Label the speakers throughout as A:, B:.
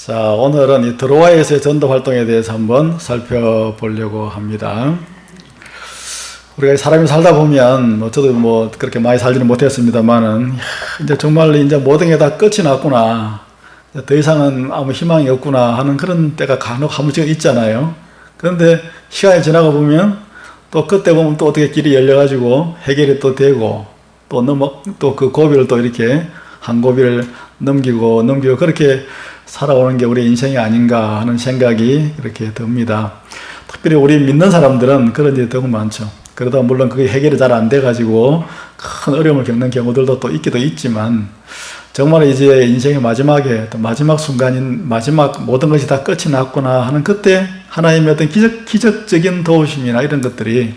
A: 자, 오늘은 이 드로아에서의 전도 활동에 대해서 한번 살펴보려고 합니다. 우리가 사람이 살다 보면, 저도 그렇게 많이 살지는 못했습니다만은, 이제 정말 이제 모든 게 다 끝이 났구나. 더 이상은 아무 희망이 없구나 하는 그런 때가 간혹 한 번씩 있잖아요. 그런데 시간이 지나가 보면, 또 그때 보면 또 어떻게 길이 열려가지고 해결이 또 되고, 또 그 고비를 또 이렇게 한 고비를 넘기고 그렇게 살아오는 게 우리 인생이 아닌가 하는 생각이 이렇게 듭니다. 특별히 우리 믿는 사람들은 그런 일이 더욱 많죠. 그러다 물론 그게 해결이 잘 안 돼가지고 큰 어려움을 겪는 경우들도 또 있기도 있지만, 정말 이제 인생의 마지막에, 또 마지막 순간인, 마지막 모든 것이 다 끝이 났구나 하는 그때 하나님의 어떤 기적적인 도우심이나 이런 것들이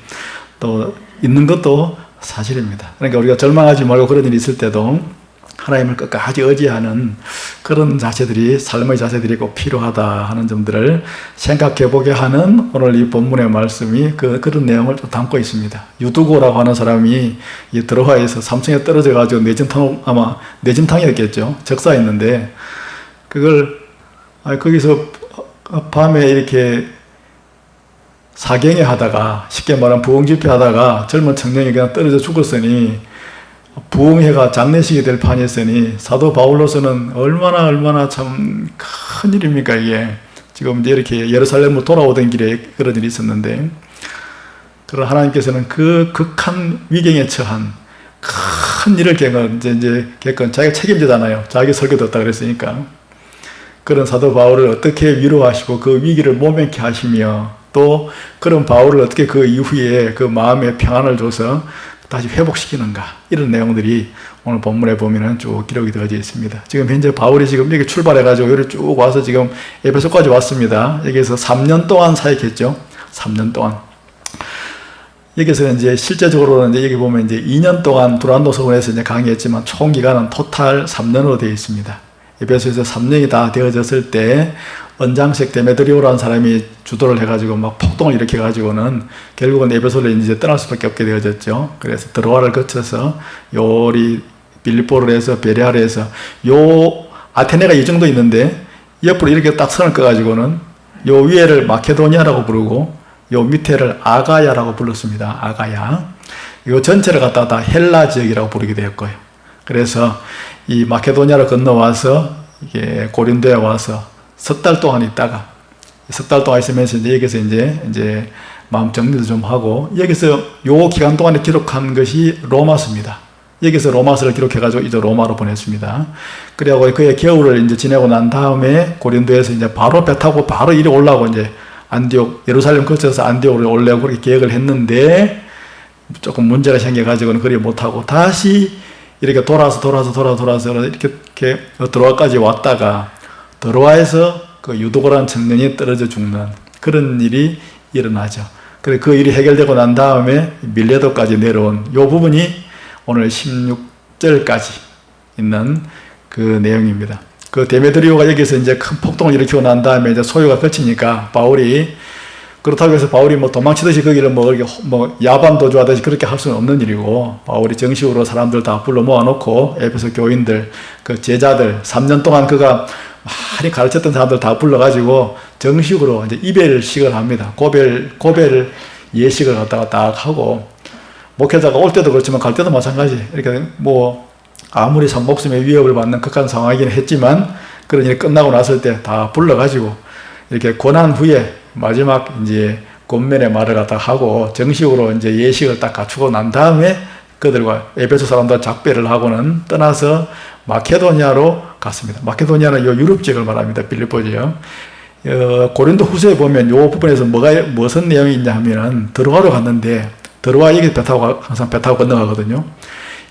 A: 또 있는 것도 사실입니다. 그러니까 우리가 절망하지 말고 그런 일이 있을 때도 하나님을 끝까지 의지하는 그런 자세들이, 삶의 자세들이 꼭 필요하다 하는 점들을 생각해 보게 하는 오늘 이 본문의 말씀이 그런 내용을 좀 담고 있습니다. 유두고라고 하는 사람이 이 드로아에서 삼층에 떨어져 가지고 아마 내진탕이었겠죠. 적사했는데, 그걸 거기서 밤에 이렇게 사경에 하다가, 쉽게 말하면 부흥집회 하다가 젊은 청년이 그냥 떨어져 죽었으니, 부흥회가 장례식이 될 판이었으니 사도 바울로서는 얼마나 참 큰일입니까 이게. 지금 이제 이렇게 예루살렘으로 돌아오던 길에 그런 일이 있었는데, 그런 하나님께서는 그 극한 위경에 처한 큰 일을 겪은 자기가 책임지잖아요. 자기 설교 듣다 그랬으니까. 그런 사도 바울을 어떻게 위로하시고 그 위기를 모면케 하시며, 또 그런 바울을 어떻게 그 이후에 그 마음의 평안을 줘서 다시 회복시키는가, 이런 내용들이 오늘 본문에 보면은 쭉 기록이 되어져 있습니다. 지금 현재 바울이 지금 이렇게 출발해가지고 여기 쭉 와서 지금 에베소까지 왔습니다. 여기서 3년 동안 사역했죠. 3년 동안. 여기서 이제 실제적으로는 이제 여기 보면 이제 2년 동안 두란노 서원에서 이제 강의했지만 총 기간은 토탈 3년으로 되어 있습니다. 에베소에서 3년이 다 되어졌을 때 언장색 데메드리오라는 사람이 주도를 해가지고 막 폭동을 일으켜가지고는 결국은 에베소를 이제 떠날 수밖에 없게 되어졌죠. 그래서 드로아를 거쳐서 요리 빌립보를 해서 베레아를 해서 아테네가 이 정도 있는데, 옆으로 이렇게 딱 선을 꺼가지고는 요 위에를 마케도니아라고 부르고 요 밑에를 아가야라고 불렀습니다. 아가야. 요 전체를 갖다가 다 헬라 지역이라고 부르게 되었고요. 그래서 이 마케도니아를 건너와서 이게 고린도에 와서 석 달 동안 있다가, 석 달 동안 있으면서 여기서 이제 마음 정리도 좀 하고, 여기서 요 기간 동안에 기록한 것이 로마서입니다. 여기서 로마서를 기록해가지고 이제 로마로 보냈습니다. 그래갖고 그의 겨울을 이제 지내고 난 다음에 고린도에서 이제 바로 배 타고 바로 이리 올라오고 이제 안디옥, 예루살렘 거쳐서 안디옥으로 올라오고 그렇게 계획을 했는데, 조금 문제가 생겨가지고는 그리 못하고 다시 이렇게 돌아서 이렇게 드로아까지 왔다가, 드로아에서 그 유도고라는 청년이 떨어져 죽는 그런 일이 일어나죠. 그래 그 일이 해결되고 난 다음에 밀레도까지 내려온 이 부분이 오늘 16절까지 있는 그 내용입니다. 그 데메드리오가 여기서 이제 큰 폭동을 일으키고 난 다음에 이제 소요가 거치니까 바울이, 그렇다고 해서 바울이 도망치듯이 거기를 야반 도주하듯이 그렇게 할 수는 없는 일이고, 바울이 정식으로 사람들 다 불러 모아놓고 에베소 교인들, 그 제자들 3년 동안 그가 많이 가르쳤던 사람들 다 불러가지고 정식으로 이제 이별식을 합니다. 고별 예식을 갖다가 딱 하고, 목회자가 올 때도 그렇지만 갈 때도 마찬가지. 이렇게 아무리 목숨의 위협을 받는 극한 상황이긴 했지만, 그런 일이 끝나고 났을 때 다 불러가지고 이렇게 권한 후에 마지막 이제 권면의 말을 갖다 하고 정식으로 이제 예식을 딱 갖추고 난 다음에 그들과 에베소 사람들 작별을 하고는 떠나서 마케도니아로 갔습니다. 마케도니아는 요 유럽 지역을 말합니다. 빌립보 지역. 고린도 후서에 보면 요 부분에서 무슨 내용이 있냐 하면은 드로아로 갔는데, 드로아 여기 항상 배 타고 건너가거든요.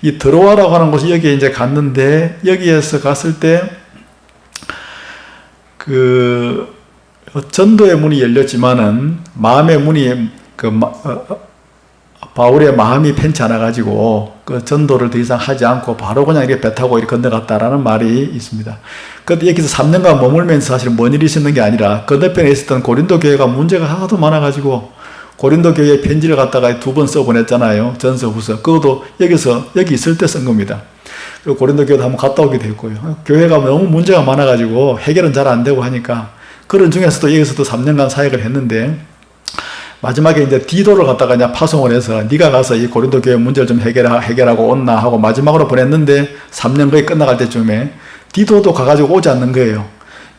A: 이 드로아라고 하는 곳이 여기에 이제 갔는데, 여기에서 갔을 때 전도의 문이 열렸지만은 마음의 문이 바울의 마음이 편치 않아가지고 그 전도를 더 이상 하지 않고 바로 그냥 이렇게 배 타고 이렇게 건너갔다라는 말이 있습니다. 그런데 여기서 3년간 머물면서 사실 뭔 일이 있었는 게 아니라 건너편에 있었던 고린도 교회가 문제가 하도 많아가지고 고린도 교회에 편지를 갖다가 2번 써보냈잖아요. 전서 후서. 그것도 여기 있을 때 쓴 겁니다. 그리고 고린도 교회도 한번 갔다 오게 됐고요. 교회가 너무 문제가 많아가지고 해결은 잘 안 되고 하니까 그런 중에서도 여기서도 3년간 사역을 했는데 마지막에 이제 디도를 갖다가 이제 파송을 해서 네가 가서 이 고린도 교회 문제를 좀 해결하고 온나 하고 마지막으로 보냈는데 3년 거의 끝나갈 때쯤에 디도도 가가지고 오지 않는 거예요.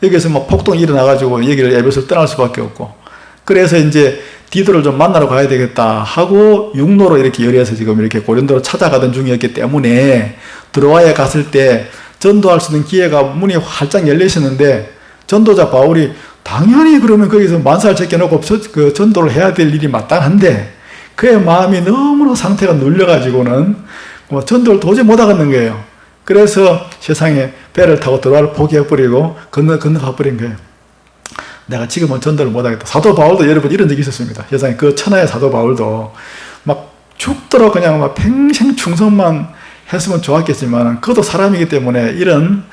A: 여기서 막 폭동이 일어나가지고 여기를 에베소를 떠날 수밖에 없고 그래서 이제 디도를 좀 만나러 가야 되겠다 하고 육로로 이렇게 열해서 지금 이렇게 고린도로 찾아가던 중이었기 때문에 드로아에 갔을 때 전도할 수 있는 기회가 문이 활짝 열려 있었는데 전도자 바울이 당연히 그러면 거기서 만사를 제껴놓고 그 전도를 해야 될 일이 마땅한데 그의 마음이 너무나 상태가 눌려가지고는 뭐 전도를 도저히 못하겠는 거예요. 그래서 세상에 배를 타고 드로아를 포기해버리고 건너가버린 거예요. 내가 지금은 전도를 못하겠다. 사도 바울도 여러분 이런 적이 있었습니다. 세상에 그 천하의 사도 바울도 막 죽도록 그냥 막 평생 충성만 했으면 좋았겠지만 그것도 사람이기 때문에 이런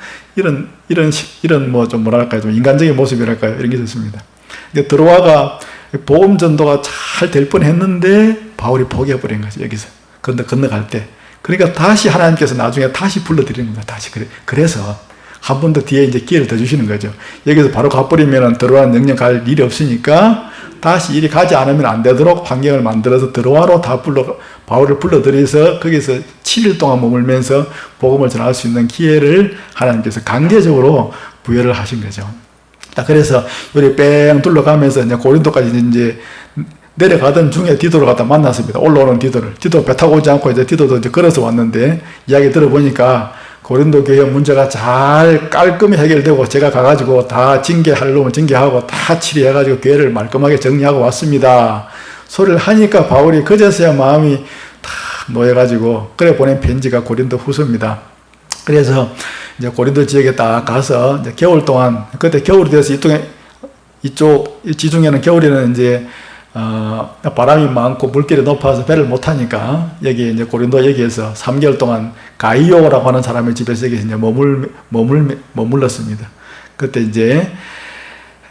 A: 뭐 좀 뭐랄까요, 좀 인간적인 모습이랄까요, 이런 게 있었습니다. 근데 드로아가 복음 전도가 잘 될 뻔했는데 바울이 포기해버린 거죠. 여기서 건너갈 때. 그러니까 다시 하나님께서 나중에 다시 불러드리는 겁니다. 다시 그래서 한 번 더 뒤에 이제 기회를 더 주시는 거죠. 여기서 바로 가버리면 드로아는 영영 갈 일이 없으니까 다시 이리 가지 않으면 안 되도록 환경을 만들어서 드로아로 바울을 불러들여서 거기서 7일 동안 머물면서 복음을 전할 수 있는 기회를 하나님께서 강제적으로 부여를 하신 거죠. 그래서 우리 뺑 둘러가면서 이제 고린도까지 이제 내려가던 중에 디도를 갖다 만났습니다. 올라오는 디도 배 타고 오지 않고 이제 디도도 이제 걸어서 왔는데 이야기 들어보니까 고린도 교회 문제가 잘 깔끔히 해결되고 제가 가가지고 다 징계할 놈을 징계하고 다 치리해가지고 교회를 말끔하게 정리하고 왔습니다. 소리를 하니까 바울이 그제서야 마음이 다 놓여가지고 그래 보낸 편지가 고린도 후서입니다. 그래서 이제 고린도 지역에 딱 가서 이제 겨울 동안 그때 겨울이 돼서 이쪽 지중해는 겨울에는 이제 바람이 많고 물결이 높아서 배를 못 타니까 여기 이제 고린도 여기에서 3개월 동안 가이오라고 하는 사람의 집에서 여기서 이제 머물렀습니다. 그때 이제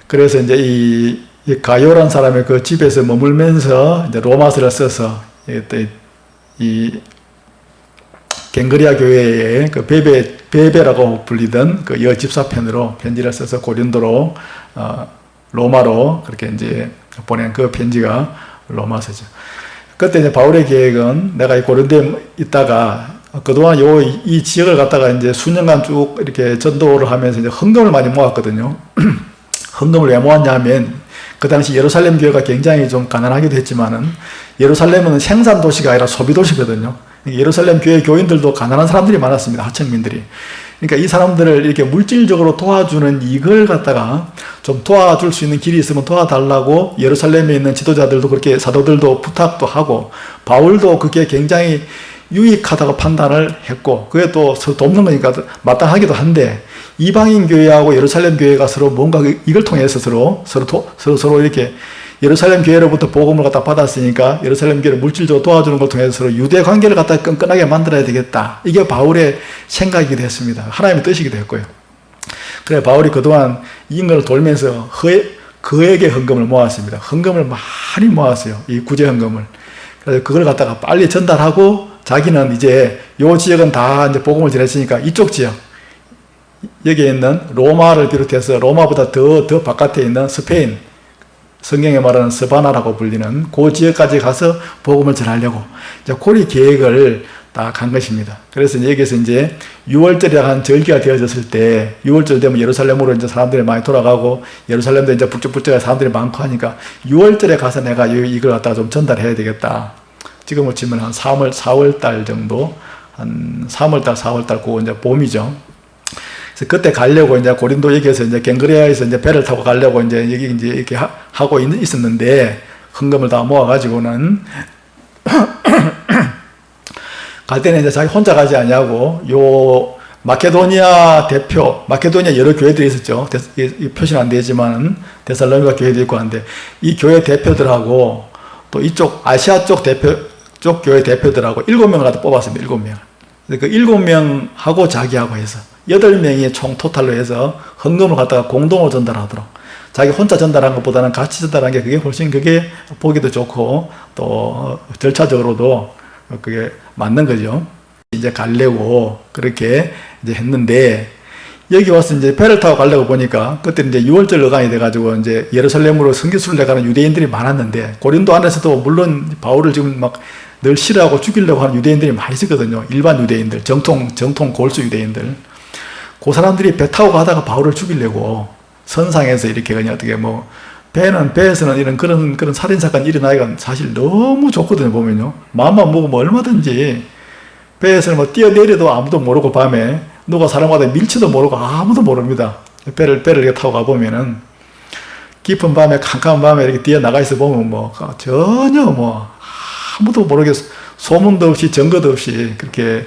A: 그래서 이제 이 가이오라는 사람의 그 집에서 머물면서 이제 로마서를 써서 이 갱그리아 교회의 그 베베라고 불리던 그 여집사편으로 편지를 써서 고린도로 로마로 그렇게 이제 보낸 그 편지가 로마서죠. 그때 이제 바울의 계획은 내가 이 고린도에 있다가 그동안 이 지역을 갖다가 이제 수년간 쭉 이렇게 전도를 하면서 이제 헌금을 많이 모았거든요. 헌금을 왜 모았냐 하면 그 당시 예루살렘 교회가 굉장히 좀 가난하기도 했지만은 예루살렘은 생산 도시가 아니라 소비 도시거든요. 예루살렘 교회 교인들도 가난한 사람들이 많았습니다. 하층민들이. 그러니까 이 사람들을 이렇게 물질적으로 도와주는 이걸 갖다가 좀 도와줄 수 있는 길이 있으면 도와달라고 예루살렘에 있는 지도자들도 그렇게 사도들도 부탁도 하고 바울도 그게 굉장히 유익하다고 판단을 했고 그게 또 서로 돕는 거니까 마땅하기도 한데 이방인 교회하고 예루살렘 교회가 서로 뭔가 이걸 통해서 서로 이렇게 예루살렘 교회로부터 복음을 갖다 받았으니까 예루살렘 교회를 물질적으로 도와주는 걸 통해서 서로 유대 관계를 갖다 끈끈하게 만들어야 되겠다. 이게 바울의 생각이기도 했습니다. 하나님의 뜻이기도 했고요. 그래 바울이 그동안 인근을 돌면서 그에게 헌금을 모았습니다. 헌금을 많이 모았어요. 이 구제 헌금을. 그래서 그걸 갖다가 빨리 전달하고 자기는 이제 요 지역은 다 이제 복음을 전했으니까 이쪽 지역 여기에 있는 로마를 비롯해서 로마보다 더 바깥에 있는 스페인 성경에 말하는 스바나라고 불리는 그 지역까지 가서 복음을 전하려고 이제 고리 계획을 딱 한 것입니다. 그래서 이제 여기서 이제 6월절에 한 절기가 되어졌을 때 6월절 되면 예루살렘으로 이제 사람들이 많이 돌아가고 예루살렘도 이제 북적북적한 사람들이 많고 하니까 6월절에 가서 내가 이걸 갖다가 좀 전달해야 되겠다. 지금을 치면 한 4월달 정도, 한 3월달, 4월달 그 이제 봄이죠. 그래서 그때 가려고 이제 고린도 여기에서 이제 갱그레아에서 이제 배를 타고 가려고 이제 여기 이제 이렇게 하고 있었는데 헌금을 다 모아가지고는 갈 때는 이제 자기 혼자 가지 않냐고 요 마케도니아 여러 교회들이 있었죠. 표시는 안 되지만 데살로니가 교회도 있고 한데 이 교회 대표들하고 또 이쪽 아시아 쪽 교회 대표들하고 7명을 갖다 뽑았습니다. 7명. 그 7명하고 자기하고 해서 8명이 총 토탈로 해서 헌금을 갖다가 공동으로 전달하도록. 자기 혼자 전달한 것보다는 같이 전달한 게 그게 훨씬 그게 보기도 좋고 또 절차적으로도 그게 맞는 거죠. 이제 가려고 그렇게 이제 했는데, 여기 와서 이제 배를 타고 가려고 보니까 그때 이제 6월절 어간이 돼가지고 이제 예루살렘으로 성지순례 가는 유대인들이 많았는데, 고린도 안에서도 물론 바울을 지금 막 늘 싫어하고 죽이려고 하는 유대인들이 많이 있었거든요. 일반 유대인들, 정통 골수 유대인들. 그 사람들이 배 타고 가다가 바울을 죽이려고 선상에서 이렇게 그냥 어떻게 뭐 배에서는 이런 그런 살인사건이 일어나기가 사실 너무 좋거든요, 보면요. 마음만 먹으면 얼마든지 배에서는 뭐 뛰어내려도 아무도 모르고 밤에 누가 사람마다 밀치도 모르고 아무도 모릅니다. 배를 이렇게 타고 가보면은 깊은 밤에 캄캄한 밤에 이렇게 뛰어나가 있어 보면 뭐 전혀 뭐 아무도 모르게 소문도 없이 증거도 없이 그렇게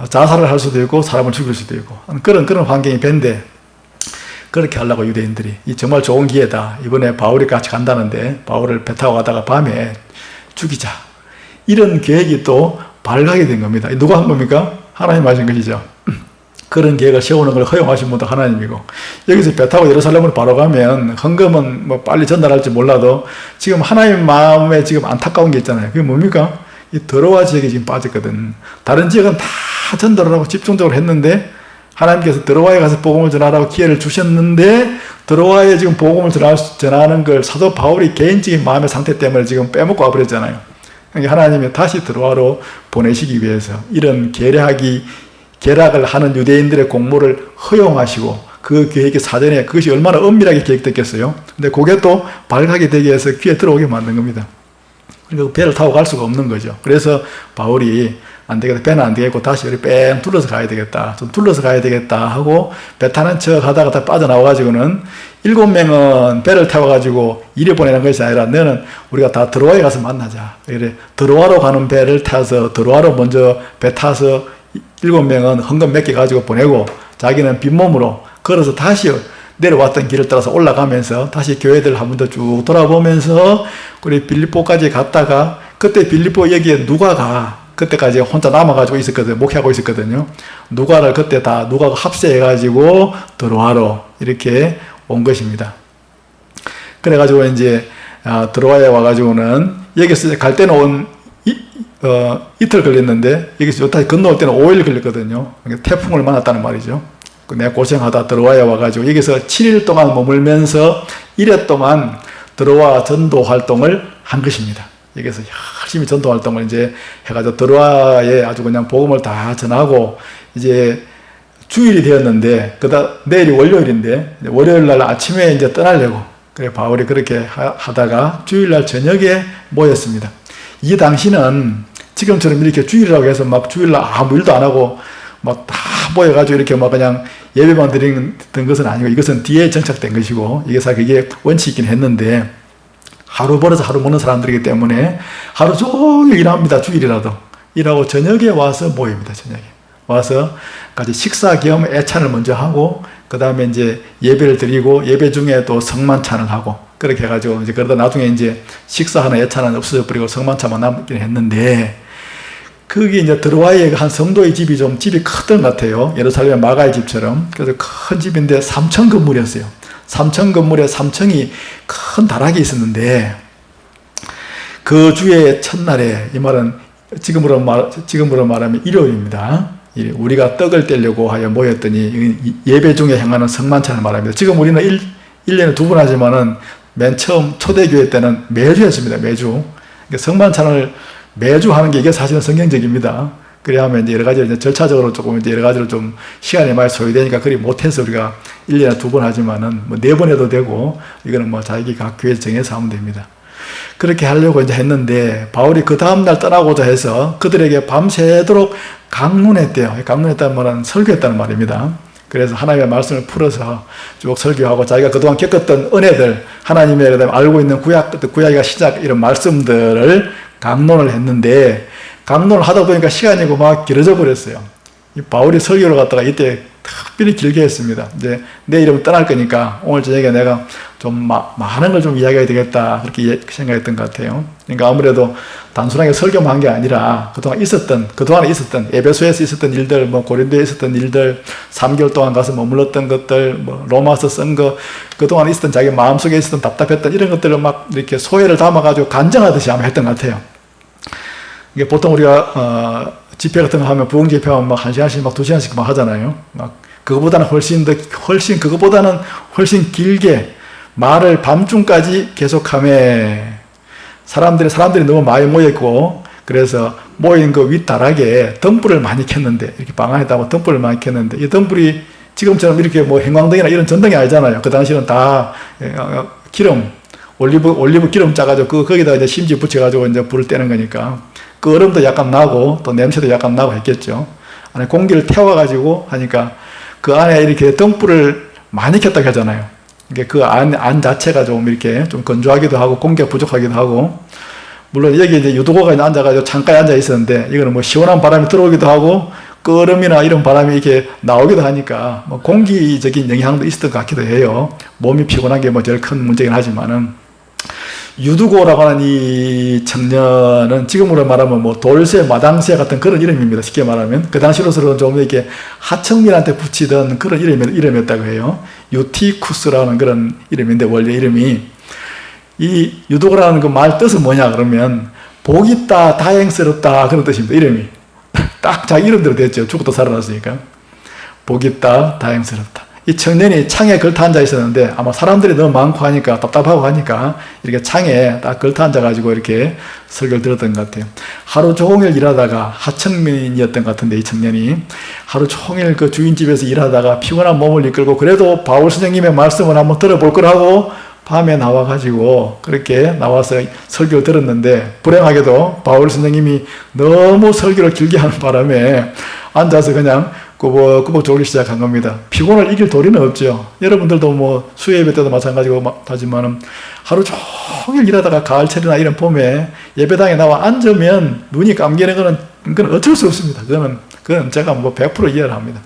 A: 자살을 할 수도 있고 사람을 죽일 수도 있고 그런 환경이 배인데, 그렇게 하려고 유대인들이 이 정말 좋은 기회다. 이번에 바울이 같이 간다는데 바울을 배 타고 가다가 밤에 죽이자. 이런 계획이 또 발각이 된 겁니다. 누가 한 겁니까? 하나님 하신 것이죠. 그런 계획을 세우는 걸 허용하신 분도 하나님이고, 여기서 배 타고 예루살렘으로 바로 가면 헌금은 뭐 빨리 전달할지 몰라도 지금 하나님 마음에 지금 안타까운 게 있잖아요. 그게 뭡니까? 이 드로아 지역에 지금 빠졌거든. 다른 지역은 다 전달을 하고 집중적으로 했는데 하나님께서 드로아에 가서 복음을 전하라고 기회를 주셨는데, 드로아에 지금 복음을 전하는 걸 사도 바울이 개인적인 마음의 상태 때문에 지금 빼먹고 와버렸잖아요. 그러니까 하나님이 다시 드로아로 보내시기 위해서 이런 계략을 하는 유대인들의 공모를 허용하시고, 그 계획이 사전에 그것이 얼마나 엄밀하게 계획됐겠어요. 근데 그게 또 발각이 되게 해서 귀에 들어오게 만든 겁니다. 그리고 배를 타고 갈 수가 없는 거죠. 그래서 바울이 안 되겠다, 배는 안 되겠고 다시 우리 뺑 둘러서 가야 되겠다, 좀 둘러서 가야 되겠다 하고 배 타는 척 하다가 다 빠져나와가지고는 7명은 배를 타고가지고 이리 보내는 것이 아니라 너는 우리가 다 드로아에 가서 만나자. 이래 드로아로 가는 배를 타서 드로아로 먼저 배 타서 7명은 헌금 몇 개 가지고 보내고, 자기는 빈몸으로 걸어서 다시 내려왔던 길을 따라서 올라가면서 다시 교회들 한 번 더 쭉 돌아보면서 우리 빌립보까지 갔다가, 그때 빌립보 여기에 누가가 그때까지 혼자 남아가지고 있었거든요. 목회하고 있었거든요. 누가를 그때 다 누가가 합세해가지고 드로아로 이렇게 온 것입니다. 그래가지고 이제 드로아에 와가지고는 여기서 갈 때는 이틀 걸렸는데 여기서 다시 건너올 때는 5일 걸렸거든요. 태풍을 만났다는 말이죠. 내가 고생하다 드로아에 와가지고 여기서 7일 동안 머물면서 1회 동안 드로아 전도 활동을 한 것입니다. 여기서 열심히 전도 활동을 이제 해가지고 드로아에 아주 그냥 복음을 다 전하고, 이제 주일이 되었는데, 내일이 월요일인데, 월요일 날 아침에 이제 떠나려고, 그래 바울이 그렇게 하다가 주일날 저녁에 모였습니다. 이 당시는 지금처럼 이렇게 주일이라고 해서 막 주일날 아무 일도 안 하고 막 다 모여가지고 이렇게 막 그냥 예배만 드리는 것은 아니고, 이것은 뒤에 정착된 것이고, 그게 원칙이긴 했는데, 하루 벌어서 하루 먹는 사람들이기 때문에 하루 종일 일합니다. 주일이라도 일하고 저녁에 와서 모입니다. 저녁에 와서 같이 식사 겸 애찬을 먼저 하고, 그 다음에 이제 예배를 드리고, 예배 중에 또 성만찬을 하고, 그렇게 해가지고 이제 그러다 나중에 이제 식사하는 애찬은 없어져 버리고 성만찬만 남긴 했는데, 거기 이제 드로아에 한 성도의 집이 컸던 것 같아요. 예루살렘 마가의 집처럼. 그래서 큰 집인데 3층 건물이었어요. 3층 건물에 3층이 큰 다락이 있었는데, 그 주의 첫날에, 이 말은 지금으로 말하면 일요일입니다. 우리가 떡을 떼려고 하여 모였더니, 예배 중에 행하는 성만찬을 말합니다. 지금 우리는 1년에 2번 하지만은 맨 처음 초대교회 때는 매주 했습니다. 매주. 성만찬을 매주 하는 게 이게 사실은 성경적입니다. 그래야 하면 이제 여러 가지 이제 절차적으로 조금 이제 여러 가지로 좀 시간이 많이 소요되니까 그리 못해서 우리가 1년에 2번 하지만은 뭐 4번 해도 되고, 이거는 뭐 자기 각 교회에서 정해서 하면 됩니다. 그렇게 하려고 이제 했는데, 바울이 그 다음날 떠나고자 해서 그들에게 밤새도록 강론했대요. 강론했다는 말은 설교했다는 말입니다. 그래서 하나님의 말씀을 풀어서 쭉 설교하고, 자기가 그동안 겪었던 은혜들, 하나님의 알고 있는 구약의 시작, 이런 말씀들을 강론을 했는데, 강론을 하다 보니까 시간이 막 길어져 버렸어요. 바울이 설교를 갖다가 이때 특별히 길게 했습니다. 이제 내일은 떠날 거니까 오늘 저녁에 내가 좀 많은 걸 좀 이야기해야 되겠다, 그렇게 생각했던 것 같아요. 그러니까 아무래도 단순하게 설교만 한 게 아니라 그동안에 있었던 에베소에서 있었던 일들, 뭐 고린도에 있었던 일들, 3개월 동안 가서 머물렀던 것들, 뭐 로마서 쓴 거, 그동안 있었던 자기 마음속에 있었던 답답했던 이런 것들을 막 이렇게 소회를 담아가지고 간증하듯이 아마 했던 것 같아요. 이게 보통 우리가 집회 같은 거 하면 부흥 집회하면 막 1시간씩 막 2시간씩 막 하잖아요. 막 그거보다는 훨씬 길게 말을 밤중까지 계속하며 사람들이 너무 많이 모였고 그래서 모인 그 윗다락에 등불을 많이 켰는데 이렇게 방 안에다 등불을 많이 켰는데 이 등불이 지금처럼 이렇게 뭐 형광등이나 이런 전등이 아니잖아요. 그 당시는 다 기름 올리브 기름 짜가지고 거기다 이제 심지 붙여가지고 이제 불을 떼는 거니까 그 얼음도 약간 나고 또 냄새도 약간 나고 했겠죠. 안에 공기를 태워가지고 하니까 그 안에 이렇게 등불을 많이 켰다고 하잖아요. 이게 그 안 자체가 좀 이렇게 좀 건조하기도 하고 공기가 부족하기도 하고 물론 여기 이제 유도고가 앉아가지고 창가에 앉아 있었는데 이거는 뭐 시원한 바람이 들어오기도 하고 그 얼음이나 이런 바람이 이렇게 나오기도 하니까 뭐 공기적인 영향도 있었던 것 같기도 해요. 몸이 피곤한 게 뭐 제일 큰 문제긴 하지만은 유두고라고 하는 이 청년은 지금으로 말하면 뭐 돌쇠, 마당쇠 같은 그런 이름입니다. 쉽게 말하면. 그 당시로서는 좀 이렇게 하청민한테 붙이던 그런 이름이었다고 해요. 유티쿠스라는 그런 이름인데 원래 이름이 이 유두고라는 그 말 뜻은 뭐냐 그러면 복 있다, 다행스럽다 그런 뜻입니다. 이름이. 딱 자기 이름대로 됐죠. 죽었다 살아났으니까. 복 있다, 다행스럽다. 이 청년이 창에 걸터 앉아 있었는데 아마 사람들이 너무 많고 하니까 답답하고 하니까 이렇게 창에 딱 걸터 앉아가지고 이렇게 설교를 들었던 것 같아요. 하루 종일 일하다가 하청민이었던 것 같은데 이 청년이 하루 종일 그 주인집에서 일하다가 피곤한 몸을 이끌고 그래도 바울 선생님의 말씀을 한번 들어볼 거라고 밤에 나와가지고 그렇게 나와서 설교를 들었는데 불행하게도 바울 선생님이 너무 설교를 길게 하는 바람에 앉아서 그냥 꾸벅꾸벅 졸기 시작한 겁니다. 피곤을 이길 도리는 없죠. 여러분들도 뭐 수요예배 때도 마찬가지고 하지만은 하루 종일 일하다가 가을철이나 이런 봄에 예배당에 나와 앉으면 눈이 감기는 그건 어쩔 수 없습니다. 그건 제가 뭐 100% 이해를 합니다.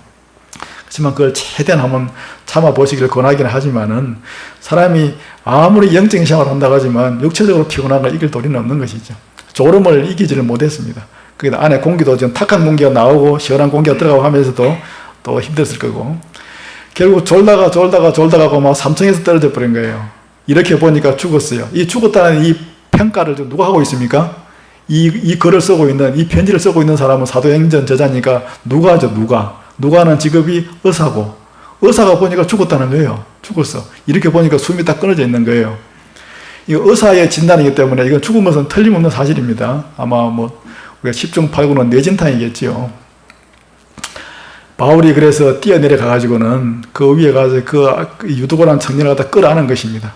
A: 그렇지만 그걸 최대한 한번 참아보시기를 권하기는 하지만은 사람이 아무리 영적인 생활을 한다고 하지만 육체적으로 피곤한 걸 이길 도리는 없는 것이죠. 졸음을 이기지를 못했습니다. 거기다 안에 공기도 좀 탁한 공기가 나오고 시원한 공기가 들어가고 하면서도 또 힘들었을 거고 결국 졸다가 막 3층에서 떨어져 버린 거예요. 이렇게 보니까 죽었어요. 이 죽었다는 이 평가를 누가 하고 있습니까? 이 글을 쓰고 있는 이 편지를 쓰고 있는 사람은 사도행전 저자니까 누가죠. 누가는 직업이 의사가 보니까 죽었다는 거예요. 죽었어. 이렇게 보니까 숨이 딱 끊어져 있는 거예요. 이 의사의 진단이기 때문에 이건 죽은 것은 틀림없는 사실입니다. 아마 뭐 우리가 10중 8구는 뇌진탕이겠지요. 바울이 그래서 뛰어내려 가가지고는 그 위에 가서 그 유두고라는 청년을 갖다 끌어안은 것입니다.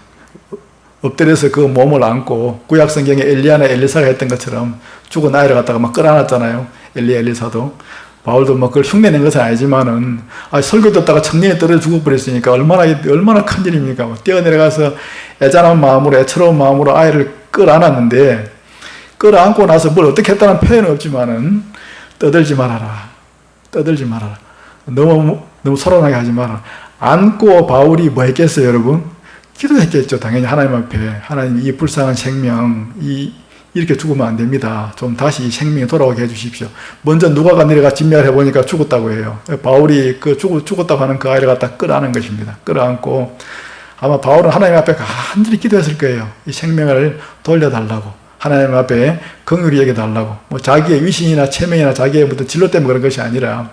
A: 엎드려서 그 몸을 안고 구약 성경에 엘리야나 엘리사가 했던 것처럼 죽은 아이를 갖다가 막 끌어안았잖아요. 엘리사도. 바울도 뭐 그걸 흉내낸 것은 아니지만은 설교 듣다가 청년이 떨어져 죽어버렸으니까 얼마나 큰 일입니까? 뛰어내려가서 애잔한 마음으로 애처로운 마음으로 아이를 끌어안았는데 끌어안고 나서 뭘 어떻게 했다는 표현은 없지만은 떠들지 말아라. 너무 서론하게 하지 마라. 안고 바울이 뭐 했겠어요, 여러분? 기도했겠죠. 당연히 하나님 앞에. 하나님 이 불쌍한 생명, 이렇게 죽으면 안 됩니다. 좀 다시 이 생명이 돌아오게 해주십시오. 먼저 누가가 내려가 진멸을 해보니까 죽었다고 해요. 바울이 그 죽었다고 하는 그 아이를 갖다 끌어안은 것입니다. 끌어안고 아마 바울은 하나님 앞에 간절히 기도했을 거예요. 이 생명을 돌려달라고. 하나님 앞에 긍휼히 여겨달라고. 뭐 자기의 위신이나 체면이나 자기의 무슨 진로 때문에 그런 것이 아니라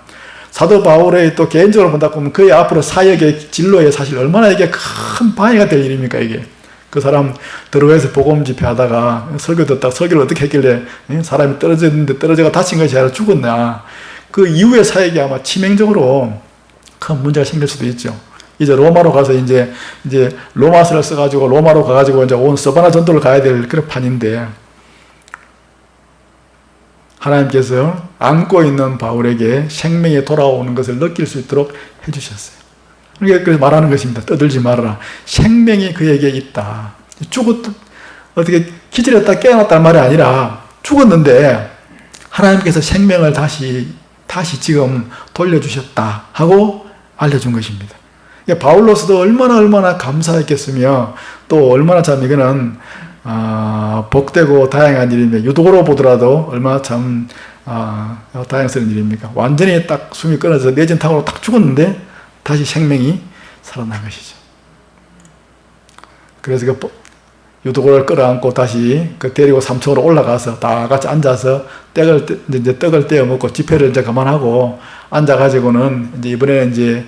A: 사도 바울의 또 개인적으로 본다 보면 그의 앞으로 사역의 진로에 사실 얼마나 이게 큰 방해가 될 일입니까 이게. 그 사람 들어가서 복음 집회하다가 설교 듣다가 설교를 어떻게 했길래 사람이 떨어졌는데 떨어져가 다친 것이 아니라 죽었나. 그 이후의 사역이 아마 치명적으로 큰 문제가 생길 수도 있죠. 이제 로마로 가서 이제 로마서를 써가지고 로마로 가가지고 이제 온 서바나 전도를 가야 될 그런 판인데 하나님께서 안고 있는 바울에게 생명이 돌아오는 것을 느낄 수 있도록 해주셨어요. 그래서 말하는 것입니다. 떠들지 말아라. 생명이 그에게 있다. 어떻게 기절했다 깨어났다는 말이 아니라 죽었는데 하나님께서 생명을 다시 지금 돌려주셨다 하고 알려준 것입니다. 바울로서도 얼마나 감사했겠으며 또 얼마나 참 이거는 복되고 다양한 일이며 유독으로 보더라도 얼마나 참 다양스러운 일입니까? 완전히 딱 숨이 끊어져서 뇌진탕으로 딱 죽었는데 다시 생명이 살아난 것이죠. 그래서 유도고를 끌어안고 다시 그 데리고 3층으로 올라가서 다 같이 앉아서 떡을 떼어 먹고 집회를 이제 그만하고 앉아가지고는 이제 이번에는 이제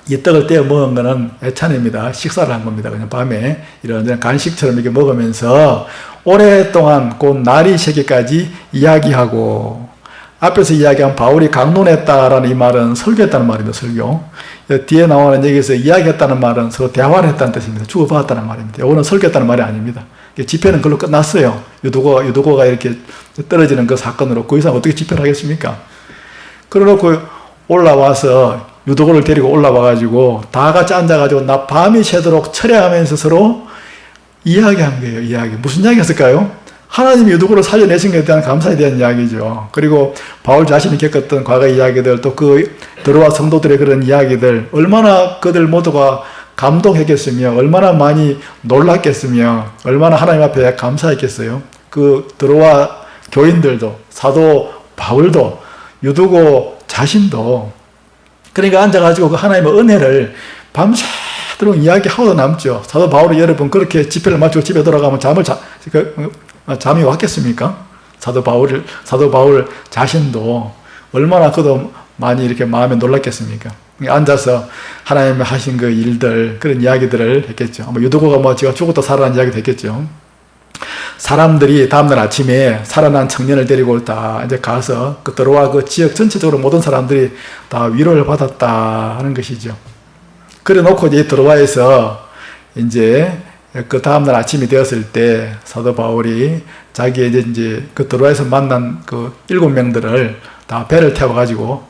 A: 이 떡을 떼어 먹은 거는 애찬입니다. 식사를 한 겁니다. 그냥 밤에 이런 간식처럼 이렇게 먹으면서 오랫동안 곧 날이 새기까지 이야기하고, 앞에서 이야기한 바울이 강론했다라는 이 말은 설교했다는 말입니다. 설교. 뒤에 나오는 여기서 이야기했다는 말은 서로 대화를 했다는 뜻입니다. 주고받았다는 말입니다. 이거는 설교했다는 말이 아닙니다. 집회는 그걸로 끝났어요. 유도고가 이렇게 떨어지는 그 사건으로 그 이상 어떻게 집회를 하겠습니까? 그러놓고 올라와서 유도고를 데리고 올라와가지고 다 같이 앉아가지고 나 밤이 새도록 철회하면서 서로 이야기한 거예요. 이야기. 무슨 이야기 했을까요? 하나님이 유도고를 살려내신 것에 대한 감사에 대한 이야기죠. 그리고 바울 자신이 겪었던 과거 이야기들, 또 그 들어와 성도들의 그런 이야기들, 얼마나 그들 모두가 감동했겠으며, 얼마나 많이 놀랐겠으며, 얼마나 하나님 앞에 감사했겠어요. 그 들어와 교인들도, 사도 바울도, 유도고 자신도. 그러니까 앉아가지고 그 하나님의 은혜를 밤새도록 이야기하고 남죠. 사도 바울이 여러분 그렇게 집회를 마치고 집에 돌아가면 잠이 왔겠습니까? 사도 바울 자신도 얼마나 그도 많이 이렇게 마음에 놀랐겠습니까? 앉아서 하나님이 하신 그 일들, 그런 이야기들을 했겠죠. 아마 유도고가 제가 죽었다 살아난 이야기도 했겠죠. 사람들이 다음날 아침에 살아난 청년을 데리고 다 이제 가서 그 들어와 그 지역 전체적으로 모든 사람들이 다 위로를 받았다 하는 것이죠. 그래 놓고 이제 들어와에서 이제 그 다음날 아침이 되었을 때 사도 바울이 자기 이제 그 들어와에서 만난 그 7명들을 다 배를 태워가지고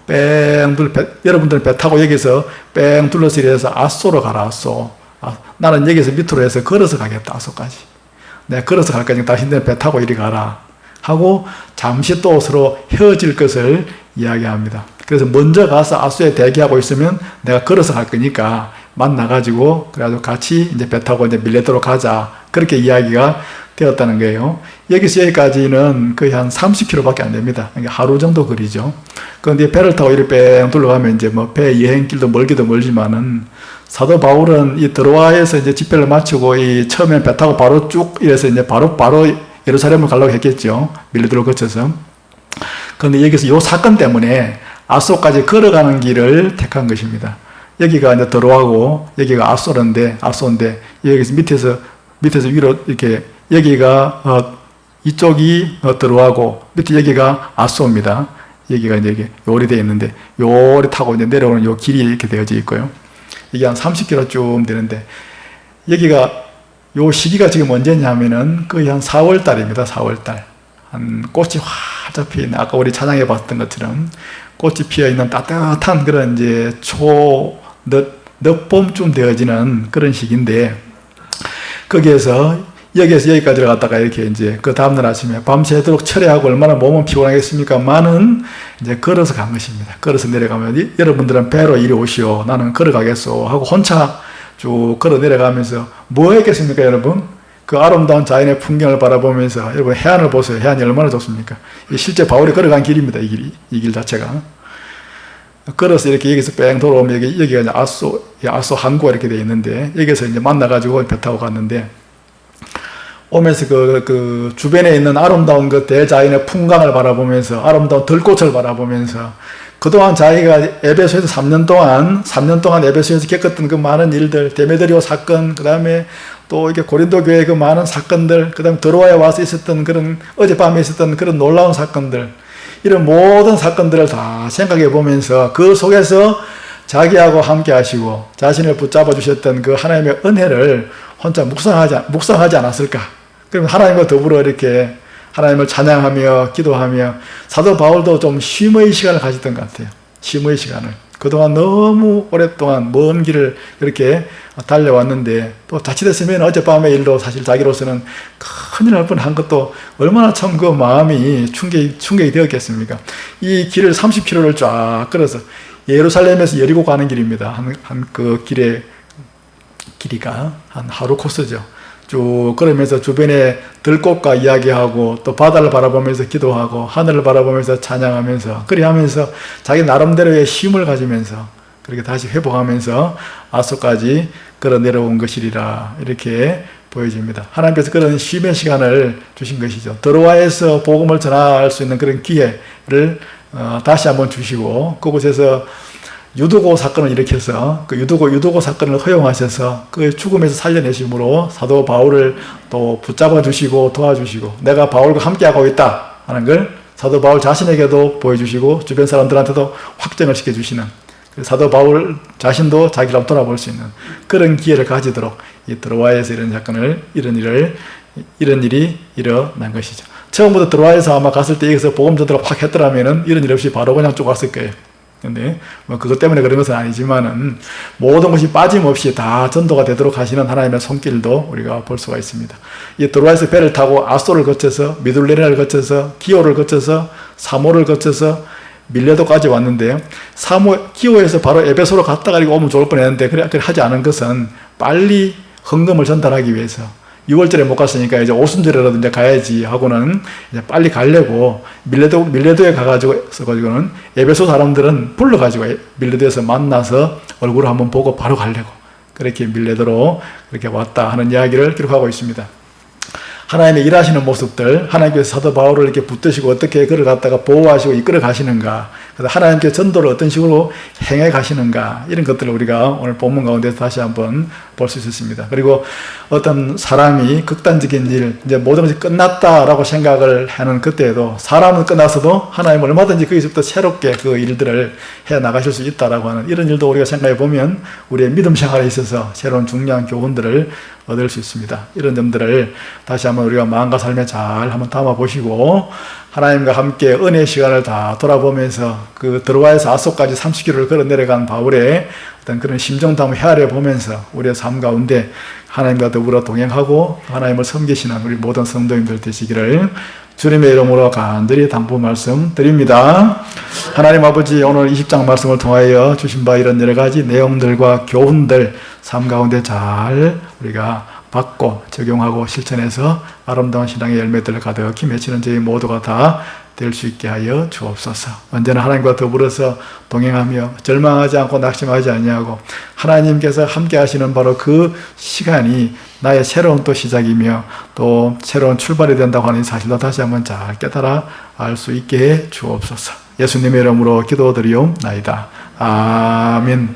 A: 여러분들 배 타고 여기서 뺑 둘러서 이래서 아소로 가라, 아소. 나는 여기서 밑으로 해서 걸어서 가겠다, 아소까지. 내가 걸어서 갈 거니까 당신들 배 타고 이리 가라. 하고 잠시 또 서로 헤어질 것을 이야기합니다. 그래서 먼저 가서 아소에 대기하고 있으면 내가 걸어서 갈 거니까 만나가지고 그래가지고 같이 이제 배 타고 이제 밀레도로 가자. 그렇게 이야기가 되었다는 거예요. 여기서 여기까지는 거의 한 30km밖에 안 됩니다. 그러니까 하루 정도 거리죠. 그런데 배를 타고 이렇게 뺑 둘러가면 이제 뭐 배 여행길도 멀기도 멀지만은 사도 바울은 이 드로아에서 이제 집회를 마치고 이 처음에 배 타고 바로 쭉 이래서 이제 바로 예루살렘을 가려고 했겠죠. 밀레도를 거쳐서. 그런데 여기서 이 사건 때문에 아소까지 걸어가는 길을 택한 것입니다. 여기가 이제 드로아고 여기가 아소인데 여기서 밑에서 위로 이렇게 여기가 이쪽이 드로아고 밑에 여기가 아소입니다. 여기가 이제 요리 되어 있는데 요리 타고 이제 내려오는 요 길이 이렇게 되어져 있고요. 이게 한 30km쯤 되는데 여기가 요 시기가 지금 언제냐면은 거의 한 4월 달입니다. 4월 달. 한 꽃이 활짝 피어 있는, 아까 우리 찬양해 봤던 것처럼 꽃이 피어 있는 따뜻한 그런 이제 늦봄쯤 되어지는 그런 시기인데, 거기에서 여기까지 갔다가 이렇게 이제 그 다음날 아침에 밤새도록 철회하고 얼마나 몸은 피곤하겠습니까만은 이제 걸어서 간 것입니다. 걸어서 내려가면 여러분들은 배로 이리 오시오, 나는 걸어가겠소 하고 혼자 쭉 걸어 내려가면서 뭐 했겠습니까, 여러분? 그 아름다운 자연의 풍경을 바라보면서 여러분 해안을 보세요. 해안이 얼마나 좋습니까? 실제 바울이 걸어간 길입니다. 이 길 자체가. 걸어서 이렇게 여기서 뺑 돌아오면 여기가 이제 아소 항구가 이렇게 되어 있는데 여기서 이제 만나가지고 배 타고 갔는데, 오면서 그 주변에 있는 아름다운 그 대자연의 풍광을 바라보면서 아름다운 들꽃을 바라보면서 그동안 자기가 에베소에서 3년 동안 에베소에서 겪었던 그 많은 일들, 데메드리오 사건, 그 다음에 또 이게 고린도 교회의 그 많은 사건들, 그 다음에 드로아에 와서 있었던 그런 어젯밤에 있었던 그런 놀라운 사건들, 이런 모든 사건들을 다 생각해 보면서 그 속에서 자기하고 함께 하시고 자신을 붙잡아 주셨던 그 하나님의 은혜를 혼자 묵상하지 않았을까? 그러면 하나님과 더불어 이렇게 하나님을 찬양하며 기도하며, 사도 바울도 좀 쉼의 시간을 가졌던 것 같아요. 쉼의 시간을. 그동안 너무 오랫동안 먼 길을 이렇게 달려왔는데 또 자칫했으면 어젯밤의 일도 사실 자기로서는 큰일 날 뻔한 것도 얼마나 참 그 마음이 충격이 되었겠습니까? 이 길을 30km를 쫙 걸어서 예루살렘에서 여리고 가는 길입니다. 그 길이가 한 하루 코스죠. 쭉 걸으면서 주변에 들꽃과 이야기하고 또 바다를 바라보면서 기도하고 하늘을 바라보면서 찬양하면서 그리 하면서 자기 나름대로의 힘을 가지면서 그렇게 다시 회복하면서 아소까지 걸어 내려온 것이리라, 이렇게 보여집니다. 하나님께서 그런 쉼의 시간을 주신 것이죠. 드로아에서 복음을 전할 수 있는 그런 기회를 다시 한번 주시고, 그곳에서 유두고 사건을 일으켜서 그 유두고 사건을 허용하셔서 그 죽음에서 살려내심으로 사도 바울을 또 붙잡아 주시고 도와주시고, 내가 바울과 함께하고 있다 하는 걸 사도 바울 자신에게도 보여주시고 주변 사람들한테도 확정을 시켜주시는, 사도 바울 자신도 자기를 한번 돌아볼 수 있는 그런 기회를 가지도록 이 드로아에서 이런 일이 일어난 것이죠. 처음부터 드로아에서 아마 갔을 때 여기서 복음 전도를 확 했더라면은 이런 일 없이 바로 그냥 쭉 왔을 거예요. 근데 그것 때문에 그런 것은 아니지만은 모든 것이 빠짐없이 다 전도가 되도록 하시는 하나님의 손길도 우리가 볼 수가 있습니다. 이 드로아에서 배를 타고 아소를 거쳐서 미둘레네를 거쳐서 기오를 거쳐서 사모를 거쳐서 밀레도까지 왔는데요. 기오에서 바로 에베소로 갔다가 오면 좋을 뻔했는데 그렇게 하지 않은 것은 빨리 헌금을 전달하기 위해서, 6월절에 못 갔으니까 이제 오순절에라도 이제 가야지 하고는 이제 빨리 가려고 밀레도에 가가지고는 에베소 사람들은 불러가지고 밀레도에서 만나서 얼굴을 한번 보고 바로 가려고 그렇게 밀레도로 그렇게 왔다 하는 이야기를 기록하고 있습니다. 하나님의 일하시는 모습들, 하나님께서 사도 바울을 이렇게 붙드시고 어떻게 그를 갖다가 보호하시고 이끌어 가시는가, 그래서 하나님께서 전도를 어떤 식으로 행해 가시는가, 이런 것들을 우리가 오늘 본문 가운데서 다시 한번 볼 수 있었습니다. 그리고 어떤 사람이 극단적인 일, 이제 모든 것이 끝났다라고 생각을 하는 그때에도 사람은 끝났어도 하나님은 얼마든지 거기서부터 새롭게 그 일들을 해 나가실 수 있다라고 하는 이런 일도 우리가 생각해 보면 우리의 믿음 생활에 있어서 새로운 중요한 교훈들을 얻을 수 있습니다. 이런 점들을 다시 한번 우리가 마음과 삶에 잘 한번 담아 보시고, 하나님과 함께 은혜의 시간을 다 돌아보면서 그 드로아에서 아소까지 30km를 걸어 내려간 바울의 어떤 그런 심정도 한번 헤아려 보면서 우리의 삶 가운데 하나님과 더불어 동행하고 하나님을 섬기시는 우리 모든 성도님들 되시기를 주님의 이름으로 간절히 당부 말씀드립니다. 하나님 아버지, 오늘 20장 말씀을 통하여 주신 바 이런 여러 가지 내용들과 교훈들 삶 가운데 잘 우리가 받고 적용하고 실천해서 아름다운 신앙의 열매들을 가득히 맺히는 저희 모두가 다 될 수 있게 하여 주옵소서. 언제나 하나님과 더불어서 동행하며 절망하지 않고 낙심하지 아니하고 하나님께서 함께 하시는 바로 그 시간이 나의 새로운 또 시작이며 또 새로운 출발이 된다고 하는 사실도 다시 한번 잘 깨달아 알 수 있게 해 주옵소서. 예수님의 이름으로 기도드리옵나이다. 아멘.